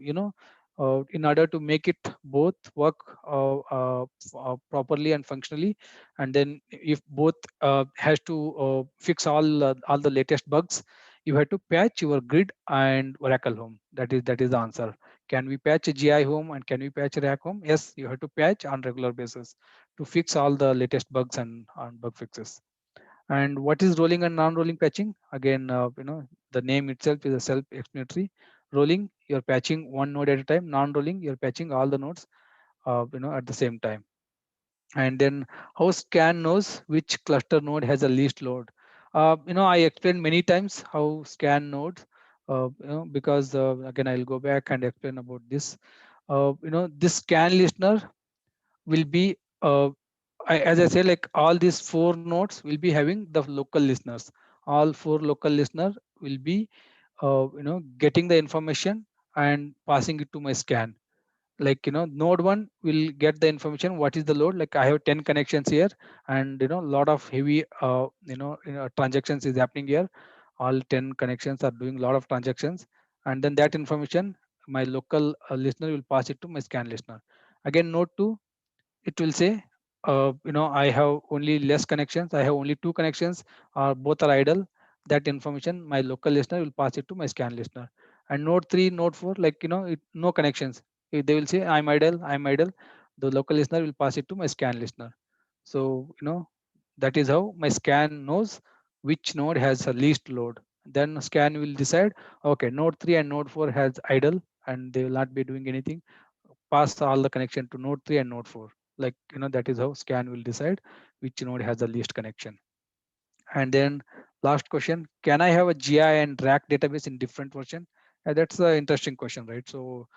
in order to make it both work properly and functionally, and then if both has to fix all the latest bugs, you have to patch your grid and Oracle home. That is the answer. Can we patch a GI home and can we patch a RAC home? Yes, you have to patch on regular basis to fix all the latest bugs and bug fixes. And what is rolling and non-rolling patching? Again, the name itself is a self-explanatory. Rolling, you're patching one node at a time. Non-rolling, you're patching all the nodes, at the same time. And then how scan knows which cluster node has the least load? I explained many times how scan nodes, because again, I'll go back and explain about this. This scan listener will be, as I say, like all these four nodes will be having the local listeners. All four local listener will be, getting the information and passing it to my scan. Like node one will get the information what is the load. Like I have 10 connections here, and a lot of heavy transactions is happening here. All 10 connections are doing a lot of transactions, and then that information my local listener will pass it to my scan listener. Again, node 2, it will say I have only less connections, I have only two connections, or both are idle, that information my local listener will pass it to my scan listener. And node 3, node 4, like no connections. If they will say I'm idle, the local listener will pass it to my scan listener. So that is how my scan knows which node has the least load. Then scan will decide, okay, node 3 and node 4 has idle and they will not be doing anything, pass all the connection to node 3 and node 4. Like that is how scan will decide which node has the least connection. And then last question, can I have a GI and RAC database in different version? That's the interesting question, right? So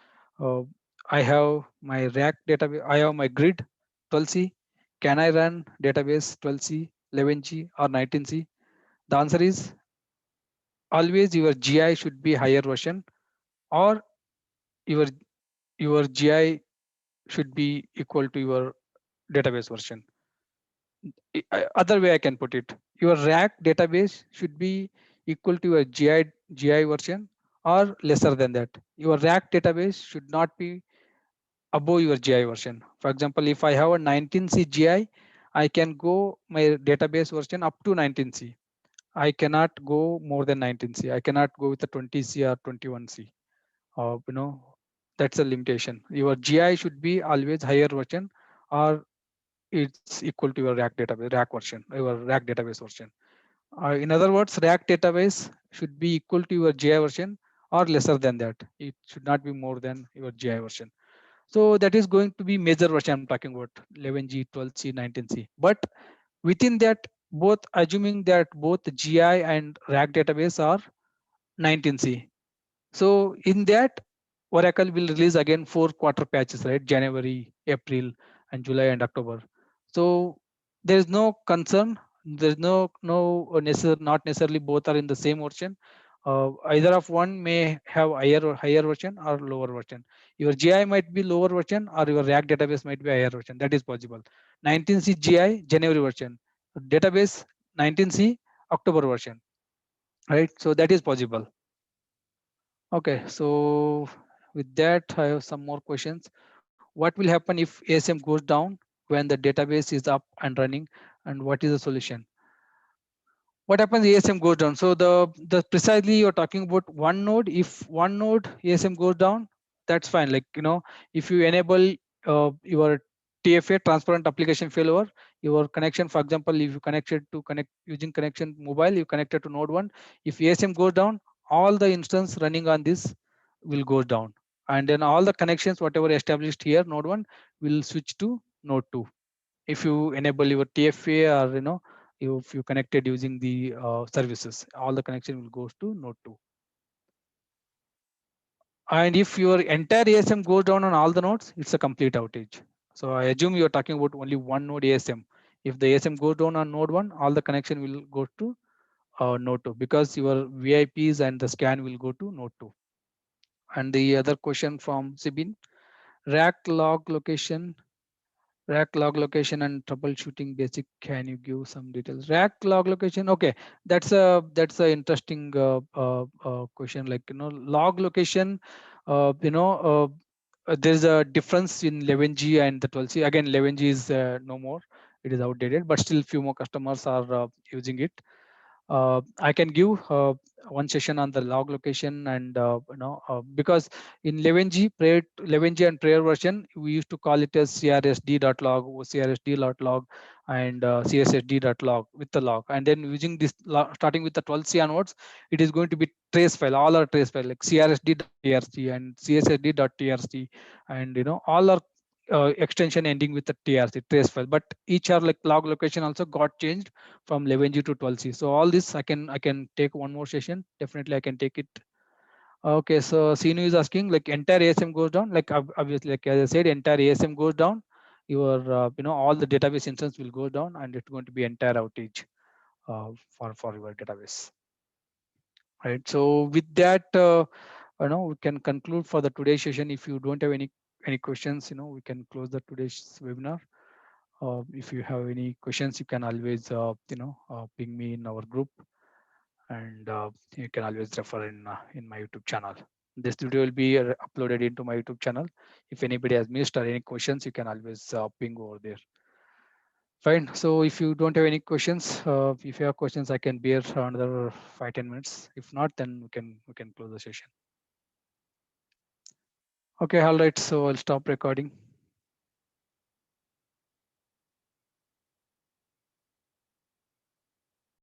uh, I have my RAC database, I have my grid 12c. Can I run database 12c, 11g or 19c? The answer is always your GI should be higher version, or your GI should be equal to your database version. Other way I can put it, your RAC database should be equal to your GI version or lesser than that. Your RAC database should not be above your GI version. For example, if I have a 19c GI, I can go my database version up to 19c. I cannot go more than 19c. I cannot go with the 20c or 21c. That's a limitation. Your GI should be always higher version, or it's equal to your RAC database, RAC version, your RAC database version. In other words, RAC database should be equal to your GI version or lesser than that. It should not be more than your GI version. So that is going to be major version I'm talking about, 11G, 12C, 19C. But within that, both assuming that both GI and RAC database are 19C. So in that, Oracle will release again 4 quarter patches, right? January, April, and July and October. So there is no concern. There's not necessarily both are in the same version. Either of one may have higher version or lower version. Your GI might be lower version, or your RAC database might be higher version. That is possible. 19C GI January version, database 19C October version, right? So that is possible. Okay, so with that, I have some more questions. What will happen if ASM goes down when the database is up and running, and what is the solution? What happens ASM goes down? So the precisely you're talking about one node. If one node ASM goes down, that's fine. Like if you enable your TFA, transparent application failover, your connection, for example, if you connected to connect using connection mobile, you connected to node 1. If ASM goes down, all the instance running on this will go down, and then all the connections whatever established here node 1 will switch to node 2. If you enable your TFA, or if you connected using the services, all the connection will go to node 2. And if your entire ASM goes down on all the nodes, it's a complete outage. So I assume you're talking about only one node ASM. If the ASM goes down on node 1, all the connection will go to node 2, because your VIPs and the scan will go to node 2. And the other question from Sibin, rack log location rack log location and troubleshooting basic. Can you give some details? Rack log location. Okay, that's a interesting question. Like log location. There's a difference in 11G and the 12C. Again, 11G is no more. It is outdated, but still few more customers are using it. I can give one session on the log location, and because in 11G prior 11G and prior version we used to call it as CRSD.log, OCRSD.log, and CSSD.log with the log. And then using this starting with the 12C onwards, it is going to be trace file. All are trace file like CRSD.trc and CSSD.trc, and all are extension ending with the TRC trace file. But each are like log location also got changed from 11G to 12C. So all this I can take one more session. Definitely I can take it. Okay, so Sinu is asking, like entire ASM goes down. Like obviously, like as I said, entire ASM goes down. Your all the database instance will go down, and it's going to be entire outage for your database. Right. So with that, we can conclude for the today's session. If you don't have any questions, we can close the today's webinar. If you have any questions, you can always ping me in our group, and you can always refer in my YouTube channel. This video will be uploaded into my YouTube channel. If anybody has missed or any questions, you can always ping over there. Fine. So if you don't have any questions, if you have questions, I can bear another 5-10 minutes. If not, then we can close the session. Okay, all right. So I'll stop recording.